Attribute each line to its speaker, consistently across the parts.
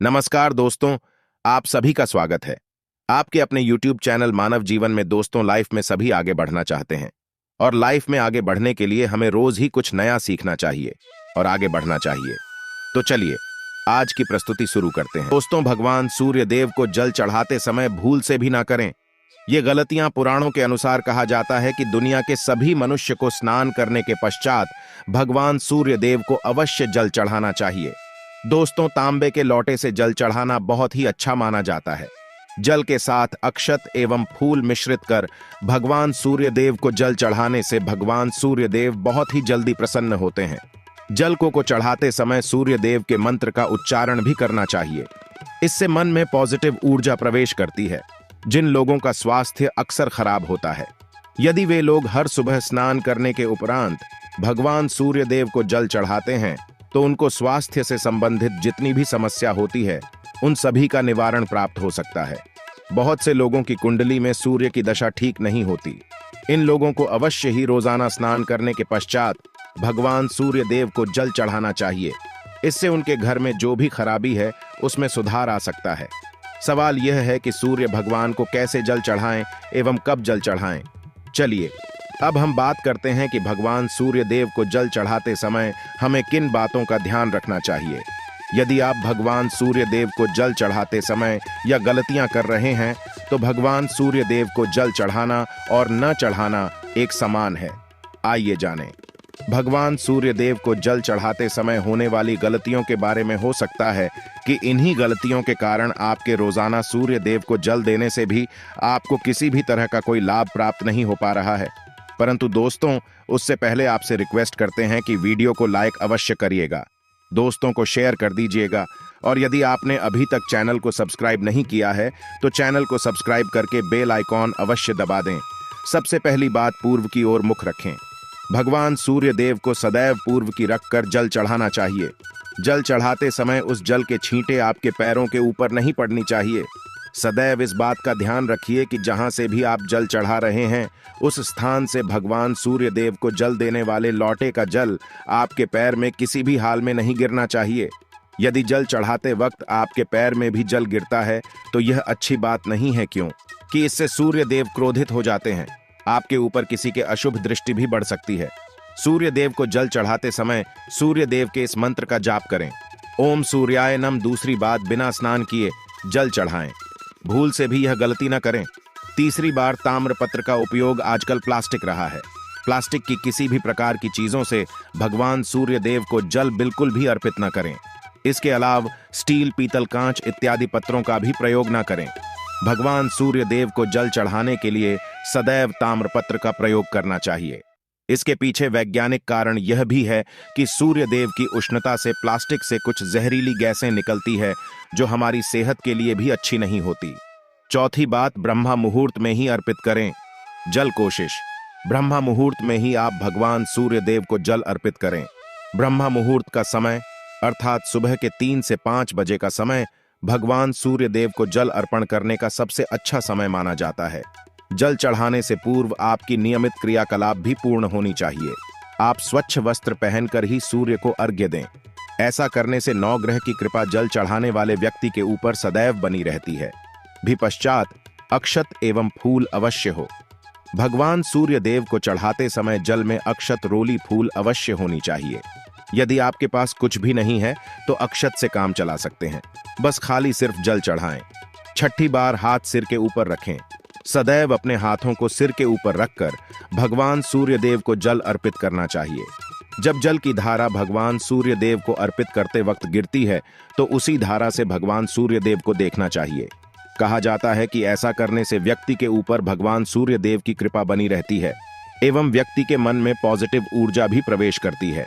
Speaker 1: नमस्कार दोस्तों, आप सभी का स्वागत है। आपके अपने YouTube चैनल मानव जीवन में दोस्तों, लाइफ में सभी आगे बढ़ना चाहते हैं और लाइफ में आगे बढ़ने के लिए हमें रोज ही कुछ नया सीखना चाहिए और आगे बढ़ना चाहिए। तो चलिए आज की प्रस्तुति शुरू करते हैं। दोस्तों, भगवान सूर्य देव को जल चढ़ाते समय भूल से भी ना करें। ये गलतियां पुराणों के अनुसार कहा जाता है कि दुनिया के सभी मनुष्य को स्नान करने के पश्चात भगवान सूर्य देव को अवश्य जल चढ़ाना चाहिए। दोस्तों, तांबे के लोटे से जल चढ़ाना बहुत ही अच्छा माना जाता है। जल के साथ अक्षत एवं फूल मिश्रित कर भगवान सूर्य देव को जल चढ़ाने से भगवान सूर्य देव बहुत ही जल्दी प्रसन्न होते हैं। जल को चढ़ाते समय सूर्य देव के मंत्र का उच्चारण भी करना चाहिए। इससे मन में पॉजिटिव ऊर्जा प्रवेश करती है। जिन लोगों का स्वास्थ्य अक्सर खराब होता है, यदि वे लोग हर सुबह स्नान करने के उपरांत भगवान सूर्य देव को जल चढ़ाते हैं तो उनको स्वास्थ्य से संबंधित जितनी भी समस्या होती है उन सभी का निवारण प्राप्त हो सकता है। बहुत से लोगों की कुंडली में सूर्य की दशा ठीक नहीं होती। इन लोगों को अवश्य ही रोजाना स्नान करने के पश्चात भगवान सूर्य देव को जल चढ़ाना चाहिए। इससे उनके घर में जो भी खराबी है उसमें सुधार आ सकता है। सवाल यह है कि सूर्य भगवान को कैसे जल चढ़ाएं एवं कब जल चढ़ाएं। चलिए अब हम बात करते हैं कि भगवान सूर्य देव को जल चढ़ाते समय हमें किन बातों का ध्यान रखना चाहिए। यदि आप भगवान सूर्य देव को जल चढ़ाते समय या गलतियां कर रहे हैं तो भगवान सूर्य देव को जल चढ़ाना और न चढ़ाना एक समान है। आइए जानें। भगवान सूर्य देव को जल चढ़ाते समय होने वाली गलतियों के बारे में। हो सकता है कि इन्हीं गलतियों के कारण आपके रोजाना सूर्य देव को जल देने से भी आपको किसी भी तरह का कोई लाभ प्राप्त नहीं हो पा रहा है। परंतु दोस्तों, उससे पहले आपसे रिक्वेस्ट करते हैं कि वीडियो को लाइक अवश्य करिएगा, दोस्तों को शेयर कर दीजिएगा और यदि आपने अभी तक चैनल को सब्सक्राइब नहीं किया है तो चैनल को सब्सक्राइब करके बेल आइकॉन अवश्य दबा दें। सबसे पहली बात, पूर्व की ओर मुख रखें। भगवान सूर्य देव को सदैव पूर्व की रखकर जल चढ़ाना चाहिए। जल चढ़ाते समय उस जल के छींटे आपके पैरों के ऊपर नहीं पड़नी चाहिए। सदैव इस बात का ध्यान रखिए कि जहां से भी आप जल चढ़ा रहे हैं उस स्थान से भगवान सूर्य देव को जल देने वाले लोटे का जल आपके पैर में किसी भी हाल में नहीं गिरना चाहिए। यदि जल चढ़ाते वक्त आपके पैर में भी जल गिरता है तो यह अच्छी बात नहीं है, क्यों कि इससे सूर्य देव क्रोधित हो जाते हैं। आपके ऊपर किसी के अशुभ दृष्टि भी बढ़ सकती है। सूर्य देव को जल चढ़ाते समय सूर्य देव के इस मंत्र का जाप करें, ओम सूर्याय नमः। दूसरी बात, बिना स्नान किए जल चढ़ाएं। भूल से भी यह गलती न करें। तीसरी बार, ताम्रपत्र का उपयोग आजकल प्लास्टिक रहा है। प्लास्टिक की किसी भी प्रकार की चीजों से भगवान सूर्य देव को जल बिल्कुल भी अर्पित न करें। इसके अलावा स्टील, पीतल, कांच इत्यादि पत्रों का भी प्रयोग न करें। भगवान सूर्य देव को जल चढ़ाने के लिए सदैव ताम्रपत्र का प्रयोग करना चाहिए। इसके पीछे वैज्ञानिक कारण यह भी है कि सूर्य देव की उष्णता से प्लास्टिक से कुछ जहरीली गैसें निकलती है जो हमारी सेहत के लिए भी अच्छी नहीं होती। चौथी बात, ब्रह्मा मुहूर्त में ही अर्पित करें जल। कोशिश ब्रह्मा मुहूर्त में ही आप भगवान सूर्य देव को जल अर्पित करें। ब्रह्मा मुहूर्त का समय अर्थात सुबह के 3 से 5 बजे का समय भगवान सूर्य देव को जल अर्पण करने का सबसे अच्छा समय माना जाता है। जल चढ़ाने से पूर्व आपकी नियमित क्रियाकलाप भी पूर्ण होनी चाहिए। आप स्वच्छ वस्त्र पहनकर ही सूर्य को अर्घ्य दें। ऐसा करने से नवग्रह की कृपा जल चढ़ाने वाले व्यक्ति के ऊपर सदैव बनी रहती है। भी पश्चात अक्षत एवं फूल अवश्य हो। भगवान सूर्य देव को चढ़ाते समय जल में अक्षत, रोली, फूल अवश्य होनी चाहिए। यदि आपके पास कुछ भी नहीं है तो अक्षत से काम चला सकते हैं। बस खाली सिर्फ जल चढ़ाएं। छठी बार, हाथ सिर के ऊपर रखें। सदैव अपने हाथों को सिर के ऊपर रखकर भगवान सूर्य देव को जल अर्पित करना चाहिए। जब जल की धारा भगवान सूर्य देव को अर्पित करते वक्त गिरती है तो उसी धारा से भगवान सूर्य देव को देखना चाहिए। कहा जाता है कि ऐसा करने से व्यक्ति के ऊपर भगवान सूर्य देव की कृपा बनी रहती है एवं व्यक्ति के मन में पॉजिटिव ऊर्जा भी प्रवेश करती है।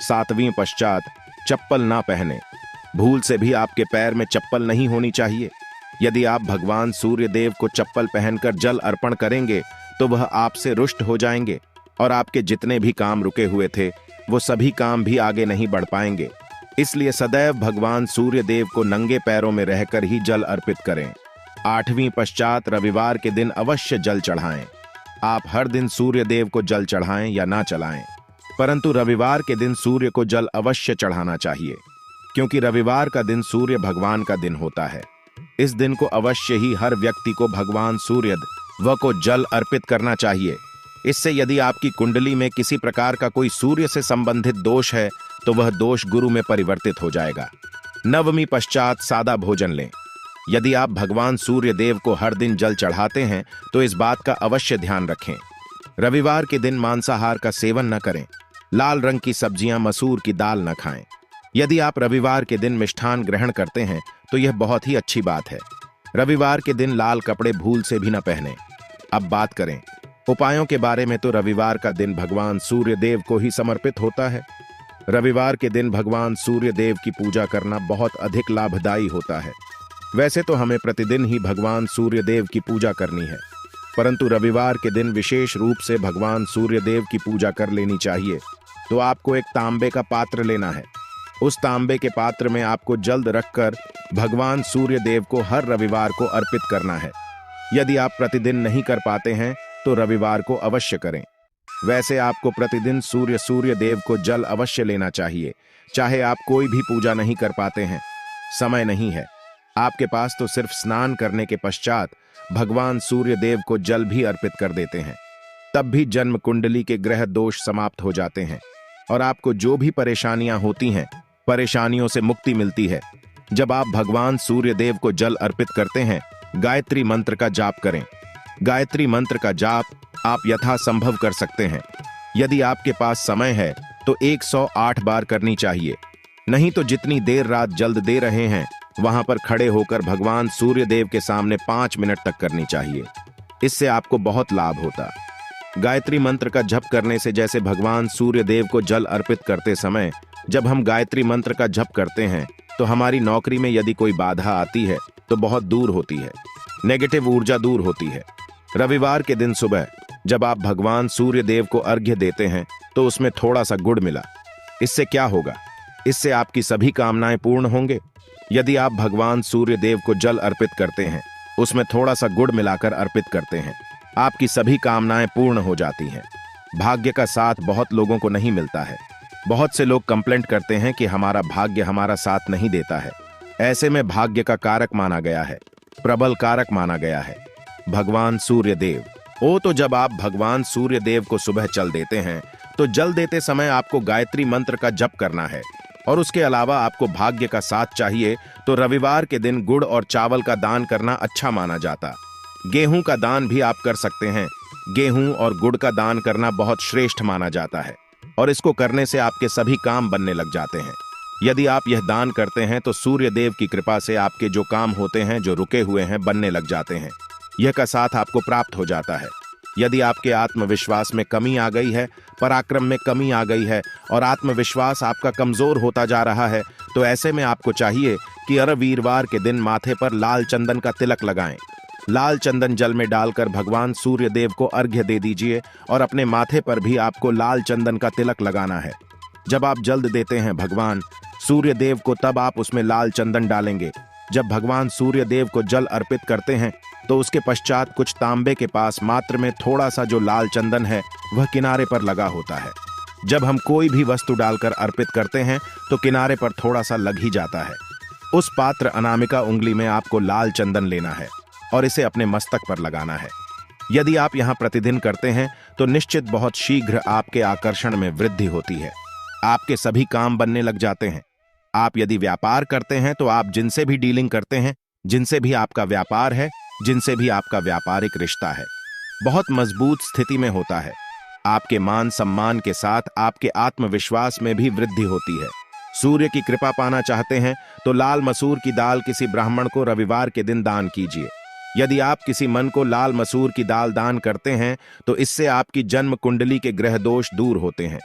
Speaker 1: 7वीं पश्चात, चप्पल ना पहने। भूल से भी आपके पैर में चप्पल नहीं होनी चाहिए। यदि आप भगवान सूर्य देव को चप्पल पहनकर जल अर्पण करेंगे तो वह आपसे रुष्ट हो जाएंगे और आपके जितने भी काम रुके हुए थे वो सभी काम भी आगे नहीं बढ़ पाएंगे। इसलिए सदैव भगवान सूर्य देव को नंगे पैरों में रहकर ही जल अर्पित करें। 8वीं पश्चात, रविवार के दिन अवश्य जल चढ़ाएं। आप हर दिन सूर्य देव को जल चढ़ाएं या ना चढ़ाएं, परंतु रविवार के दिन सूर्य को जल अवश्य चढ़ाना चाहिए। क्योंकि रविवार का दिन सूर्य भगवान का दिन होता है। इस दिन को अवश्य ही हर व्यक्ति को भगवान सूर्य व को जल अर्पित करना चाहिए। इससे यदि आपकी कुंडली में किसी प्रकार का कोई सूर्य से संबंधित दोष है तो वह दोष गुरु में परिवर्तित हो जाएगा। नवमी पश्चात सादा भोजन लें। यदि आप भगवान सूर्य देव को हर दिन जल चढ़ाते हैं तो इस बात का अवश्य ध्यान रखें। रविवार के दिन मांसाहार का सेवन न करें। लाल रंग की सब्जियां, मसूर की दाल न खाएं। यदि आप रविवार के दिन मिष्ठान ग्रहण करते हैं तो यह बहुत ही अच्छी बात है। रविवार के दिन लाल कपड़े भूल से भी न पहनें। अब बात करें उपायों के बारे में, तो रविवार का दिन भगवान सूर्य देव को ही समर्पित होता है। रविवार के दिन भगवान सूर्य देव की पूजा करना बहुत अधिक लाभदायी होता है। वैसे तो हमें प्रतिदिन ही भगवान सूर्य देव की पूजा करनी है, परंतु रविवार के दिन विशेष रूप से भगवान सूर्य देव की पूजा कर लेनी चाहिए। तो आपको एक तांबे का पात्र लेना है। उस तांबे के पात्र में आपको जल्द रखकर भगवान सूर्य देव को हर रविवार को अर्पित करना है। यदि आप प्रतिदिन नहीं कर पाते हैं तो रविवार को अवश्य करें। वैसे आपको प्रतिदिन सूर्य देव को जल अवश्य लेना चाहिए, चाहे आप कोई भी पूजा नहीं कर पाते हैं, समय नहीं है आपके पास, तो सिर्फ स्नान करने के पश्चात भगवान सूर्य देव को जल भी अर्पित कर देते हैं। तब भी जन्म कुंडली के ग्रह दोष समाप्त हो जाते हैं और आपको जो भी परेशानियां होती हैं, परेशानियों से मुक्ति मिलती है। जब आप भगवान सूर्य देव को जल अर्पित करते हैं, गायत्री मंत्र का जाप करें। गायत्री मंत्र का जाप आप यथासंभव कर सकते हैं। यदि आपके पास समय है तो 108 बार करनी चाहिए, नहीं तो जितनी देर रात जल्द दे रहे हैं वहां पर खड़े होकर भगवान सूर्य देव के सामने 5 मिनट तक करनी चाहिए। इससे आपको बहुत लाभ होता। गायत्री मंत्र का जप करने से, जैसे भगवान सूर्य देव को जल अर्पित करते समय जब हम गायत्री मंत्र का जप करते हैं तो हमारी नौकरी में यदि कोई बाधा आती है तो बहुत दूर होती है, नेगेटिव ऊर्जा दूर होती है। रविवार के दिन सुबह जब आप भगवान सूर्य देव को अर्घ्य देते हैं तो उसमें थोड़ा सा गुड़ मिला। इससे क्या होगा? इससे आपकी सभी कामनाएं पूर्ण होंगे। यदि आप भगवान सूर्य देव को जल अर्पित करते हैं, उसमें थोड़ा सा गुड़ मिलाकर अर्पित करते हैं, आपकी सभी कामनाएं पूर्ण हो जाती हैं। भाग्य का साथ बहुत लोगों को नहीं मिलता है। बहुत से लोग कंप्लेंट करते हैं कि हमारा भाग्य हमारा साथ नहीं देता है। ऐसे में भाग्य का कारक माना गया है, प्रबल कारक माना गया है भगवान सूर्य देव। तो जब आप भगवान सूर्य देव को सुबह जल देते हैं तो जल देते समय आपको गायत्री मंत्र का जप करना है, और उसके अलावा आपको भाग्य का साथ चाहिए तो रविवार के दिन गुड़ और चावल का दान करना अच्छा माना जाता। गेहूं का दान भी आप कर सकते हैं। गेहूं और गुड़ का दान करना बहुत श्रेष्ठ माना जाता है और इसको करने से आपके सभी काम बनने लग जाते हैं। यदि आप यह दान करते हैं तो सूर्य देव की कृपा से आपके जो काम होते हैं, जो रुके हुए हैं, बनने लग जाते हैं। यह का साथ आपको प्राप्त हो जाता है। यदि आपके आत्मविश्वास में कमी आ गई है, पराक्रम में कमी आ गई है और आत्मविश्वास आपका कमजोर होता जा रहा है, तो ऐसे में आपको चाहिए कि हर वीरवार के दिन माथे पर लाल चंदन का तिलक लगाएं। लाल चंदन जल में डालकर भगवान सूर्य देव को अर्घ्य दे दीजिए और अपने माथे पर भी आपको लाल चंदन का तिलक लगाना है। जब आप जल्द देते हैं भगवान सूर्य देव को, तब आप उसमें लाल चंदन डालेंगे। जब भगवान सूर्य देव को जल अर्पित करते हैं तो उसके पश्चात कुछ तांबे के पास मात्र में थोड़ा सा जो लाल चंदन है वह किनारे पर लगा होता है। जब हम कोई भी वस्तु डालकर अर्पित करते हैं तो किनारे पर थोड़ा सा लग ही जाता है। उस पात्र अनामिका उंगली में आपको लाल चंदन लेना है और इसे अपने मस्तक पर लगाना है। यदि आप यहाँ प्रतिदिन करते हैं तो निश्चित बहुत शीघ्र आपके आकर्षण में वृद्धि होती है। आपके सभी काम बनने लग जाते हैं। आप यदि व्यापार करते हैं तो आप जिनसे भी डीलिंग करते हैं, जिनसे भी आपका व्यापार है, जिनसे भी आपका व्यापारिक रिश्ता है, बहुत मजबूत स्थिति में होता है। आपके मान सम्मान के साथ आपके आत्मविश्वास में भी वृद्धि होती है। सूर्य की कृपा पाना चाहते हैं तो लाल मसूर की दाल किसी ब्राह्मण को रविवार के दिन दान कीजिए। यदि आप किसी मन को लाल मसूर की दाल दान करते हैं तो इससे आपकी जन्म कुंडली के ग्रह दोष दूर होते हैं।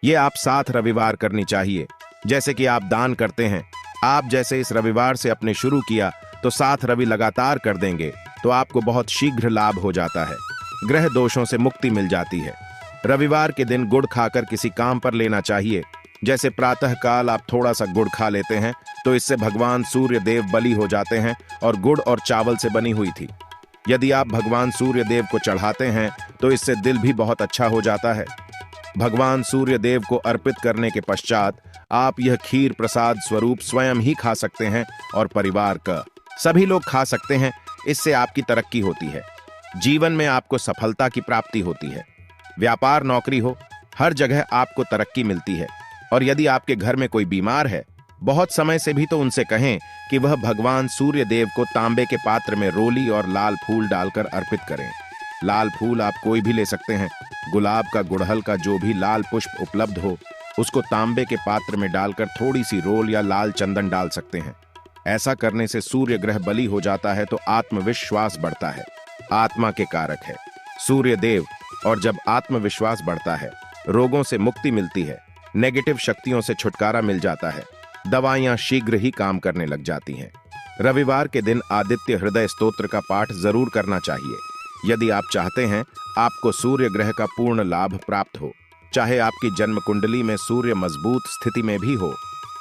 Speaker 1: ये आप 7 रविवार करनी चाहिए। जैसे कि आप दान करते हैं, आप जैसे इस रविवार से अपने शुरू किया तो 7 रवि लगातार कर देंगे तो आपको बहुत शीघ्र लाभ हो जाता है। ग्रह दोषों से मुक्ति मिल जाती है। रविवार के दिन गुड़ खाकर किसी काम पर लेना चाहिए। जैसे प्रातः काल आप थोड़ा सा गुड़ खा लेते हैं तो इससे भगवान सूर्य देव बलि हो जाते हैं और गुड़ और चावल से बनी हुई थी। यदि आप भगवान सूर्य देव को चढ़ाते हैं तो इससे दिल भी बहुत अच्छा हो जाता है। भगवान सूर्य देव को अर्पित करने के पश्चात आप यह खीर प्रसाद स्वरूप स्वयं ही खा सकते हैं और परिवार का सभी लोग खा सकते हैं। इससे आपकी तरक्की होती है, जीवन में आपको सफलता की प्राप्ति होती है। व्यापार नौकरी हो, हर जगह आपको तरक्की मिलती है। और यदि आपके घर में कोई बीमार है बहुत समय से भी, तो उनसे कहें कि वह भगवान सूर्य देव को तांबे के पात्र में रोली और लाल फूल डालकर अर्पित करें। लाल फूल आप कोई भी ले सकते हैं। गुलाब का, गुड़हल का, जो भी लाल पुष्प उपलब्ध हो उसको तांबे के पात्र में डालकर थोड़ी सी रोल या लाल चंदन डाल सकते हैं। ऐसा करने से सूर्य ग्रह बली हो जाता है तो आत्मविश्वास बढ़ता है। आत्मा के कारक है सूर्य देव, और जब आत्मविश्वास बढ़ता है रोगों से मुक्ति मिलती है, नेगेटिव शक्तियों से छुटकारा मिल जाता है, दवाइयां शीघ्र ही काम करने लग जाती हैं। रविवार के दिन आदित्य हृदय स्तोत्र का पाठ जरूर करना चाहिए। यदि आप चाहते हैं आपको सूर्य ग्रह का पूर्ण लाभ प्राप्त हो, चाहे आपकी जन्म कुंडली में सूर्य मजबूत स्थिति में भी हो,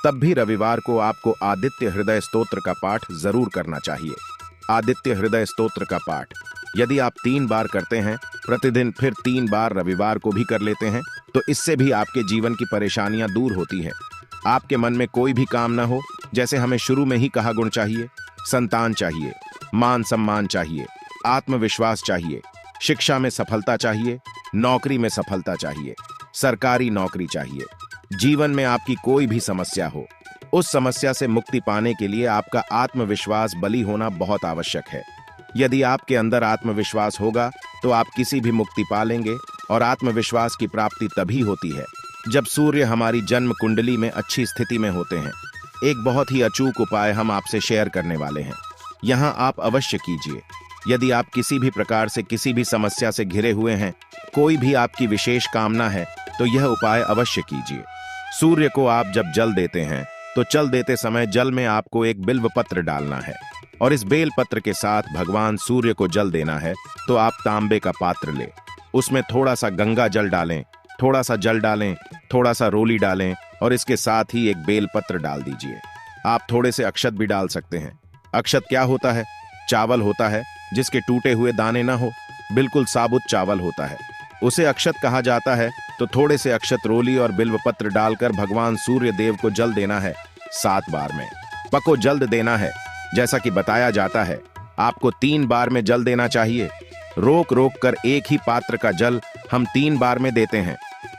Speaker 1: तब भी रविवार को आपको आदित्य हृदय स्तोत्र का पाठ जरूर करना चाहिए। आदित्य हृदय स्तोत्र का पाठ यदि आप 3 बार करते हैं प्रतिदिन, फिर 3 बार रविवार को भी कर लेते हैं, तो इससे भी आपके जीवन की परेशानियां दूर होती हैं। आपके मन में कोई भी काम ना हो, जैसे हमें शुरू में ही कहा, गुण चाहिए, संतान चाहिए, मान सम्मान चाहिए, आत्मविश्वास चाहिए, शिक्षा में सफलता चाहिए, नौकरी में सफलता चाहिए, सरकारी नौकरी चाहिए, जीवन में आपकी कोई भी समस्या हो, उस समस्या से मुक्ति पाने के लिए आपका आत्मविश्वास बली होना बहुत आवश्यक है। यदि आपके अंदर आत्मविश्वास होगा तो आप किसी भी मुक्ति पालेंगे। और आत्मविश्वास की प्राप्ति तभी होती है जब सूर्य हमारी जन्म कुंडली में अच्छी स्थिति में होते हैं। एक बहुत ही अचूक उपाय हम आपसे शेयर करने वाले हैं, यहां आप अवश्य कीजिए। यदि आप किसी भी प्रकार से किसी भी समस्या से घिरे हुए हैं, कोई भी आपकी विशेष कामना है, तो यह उपाय अवश्य कीजिए। सूर्य को आप जब जल देते हैं तो जल देते समय जल में आपको एक बिल्व पत्र डालना है, और इस बेल पत्र के साथ भगवान सूर्य को जल देना है। तो आप तांबे का पात्र लें, उसमें थोड़ा सा गंगा जल डालें, थोड़ा सा जल डालें, थोड़ा सा रोली डालें, और इसके साथ ही एक बेल पत्र डाल दीजिए। आप थोड़े से अक्षत भी डाल सकते हैं। अक्षत क्या होता है? चावल होता है जिसके टूटे हुए दाने ना हो, बिल्कुल साबुत चावल होता है, उसे अक्षत कहा जाता है। तो थोड़े से अक्षत, रोली और बिल्व पत्र डालकर भगवान सूर्य देव को जल देना है 7 बार में। पको जल्द देना है, जैसा कि बताया जाता है आपको 3 बार में जल देना चाहिए। रोक रोक कर एक ही पात्र का जल हम 3 बार में देते हैं।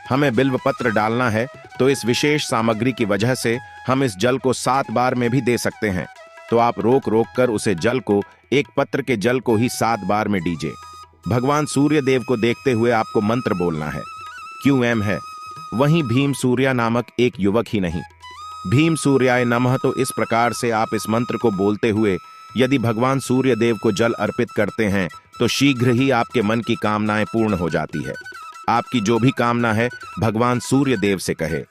Speaker 1: हमें बिल्व पत्र डालना है, तो इस विशेष सामग्री की वजह से हम इस जल को 7 बार में भी दे सकते हैं। तो आप रोक रोक कर उसे जल को, एक पत्र के जल को ही 7 बार में दीजिए। भगवान सूर्य देव को देखते हुए आपको मंत्र बोलना है। QM है, वहीं भीम सूर्या नामक एक युवक ही नहीं, भीम सूर्याय नमः। तो इस प्रकार से आप इस मंत्र को बोलते हुए यदि भगवान सूर्य देव को जल अर्पित करते हैं तो शीघ्र ही आपके मन की कामनाएं पूर्ण हो जाती है। आपकी जो भी कामना है भगवान सूर्य देव से कहे।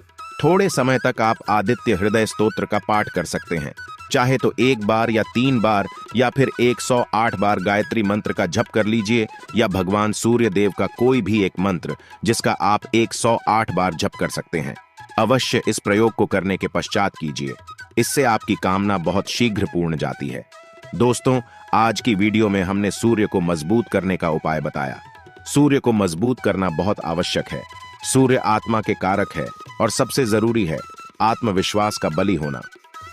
Speaker 1: थोड़े समय तक आप आदित्य हृदय स्तोत्र का पाठ कर सकते हैं, चाहे तो 1 बार या 3 बार या फिर 108 बार गायत्री मंत्र का जप कर लीजिए, या भगवान सूर्य देव का कोई भी एक मंत्र जिसका आप 108 बार जप कर सकते हैं। अवश्य इस प्रयोग को करने के पश्चात कीजिए, इससे आपकी कामना बहुत शीघ्र पूर्ण जाती है। दोस्तों, आज की वीडियो में हमने सूर्य को मजबूत करने का उपाय बताया। सूर्य को मजबूत करना बहुत आवश्यक है। सूर्य आत्मा के कारक है और सबसे जरूरी है आत्मविश्वास का बली होना।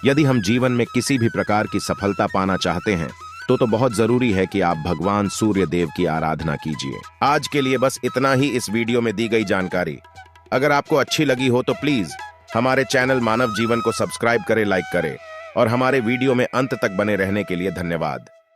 Speaker 1: यदि हम जीवन में किसी भी प्रकार की सफलता पाना चाहते हैं तो बहुत जरूरी है कि आप भगवान सूर्य देव की आराधना कीजिए। आज के लिए बस इतना ही इस वीडियो में दी गई जानकारी। अगर आपको अच्छी लगी हो तो प्लीज हमारे चैनल मानव जीवन को सब्सक्राइब करें, लाइक करें, और हमारे वीडियो में अंत तक बने रहने के लिए धन्यवाद।